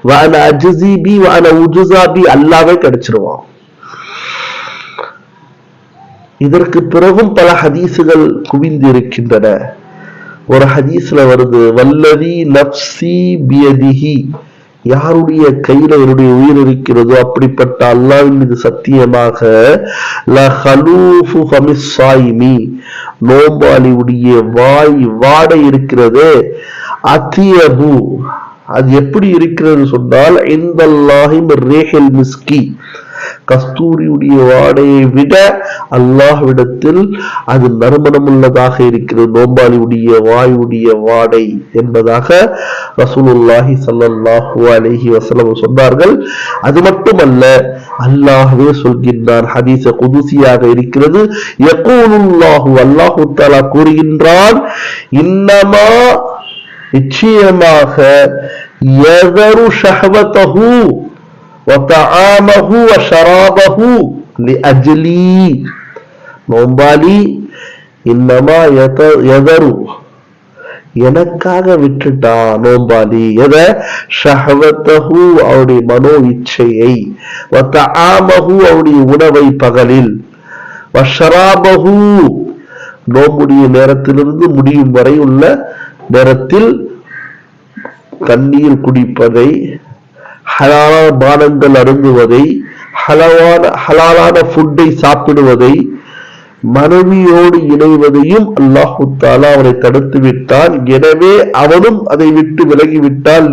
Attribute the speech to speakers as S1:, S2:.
S1: வான அஜ்ஸிபி வான உஜ்ஸாபி அல்லாஹ்வே கிடைச்சிருவான். இதற்கு பிறகும் பல ஹதீசுகள் குவிந்து இருக்கின்றன. ஒரு ஹதீஸ்ல வருது, வல்லதி நப்சி பியதிஹி, யாருடைய கையில என்னுடைய உயிர் இருக்கிறதோ அப்படிப்பட்ட அல்லாஹ்வின் மீது சத்தியமாக, லஹலூஃபு ஃபமிஸ் ஸாயிமி, நோம்பாளியுடைய வாய் வாடை இருக்கிறது, அத்தியபு, அது எப்படி இருக்கிறது சொன்னால், இந்தல்லாஹி மிர் ரீஹில் மிஸ்கி, கஸ்தூரியுடைய வாடையை விட அல்லாஹ்விடத்தில் அது நறுமணமுள்ளதாக இருக்கிறது நோம்பாளியுடைய வாயுடைய வாடை என்பதாக ரசூலுல்லாஹி ஸல்லல்லாஹு அலைஹி வஸல்லம் சொன்னார்கள். அது மட்டுமல்ல, அல்லாஹ்வே சொல்கின்றான், ஹதீஸ் குதுசியாக இருக்கிறது. யகூலுல்லாஹு, அல்லாஹ் தஆலா கூறுகின்றான், இன்னமா, நிச்சயமாக, யதரு ஷஹவதஹு வதஆமஹு வஷராபஹு லிஅஜ்லி, நோம்பாளி இன்னமா யதரு, எனக்காக விட்டுட்டான் நோம்பாளி, எத, ஷஹவதஹு, அவருடைய மனோ இச்சையை, வதஆமஹு, அவருடைய உணவை பகலில், வஷராபஹு, நோம்புடைய நேரத்திலிருந்து முடியும் வரை உள்ள நேரத்தில் தண்ணீர் குடிப்பதை, ஹலாலான பானங்கள் அருந்துவதை, ஹலாலான ஃபுட்டை சாப்பிடுவதை, மனைவியோடு இணைவதையும் அல்லாஹு தஆலா அவரை தடுத்து விட்டான். எனவே அவனும் அதை விட்டு விலகிவிட்டால்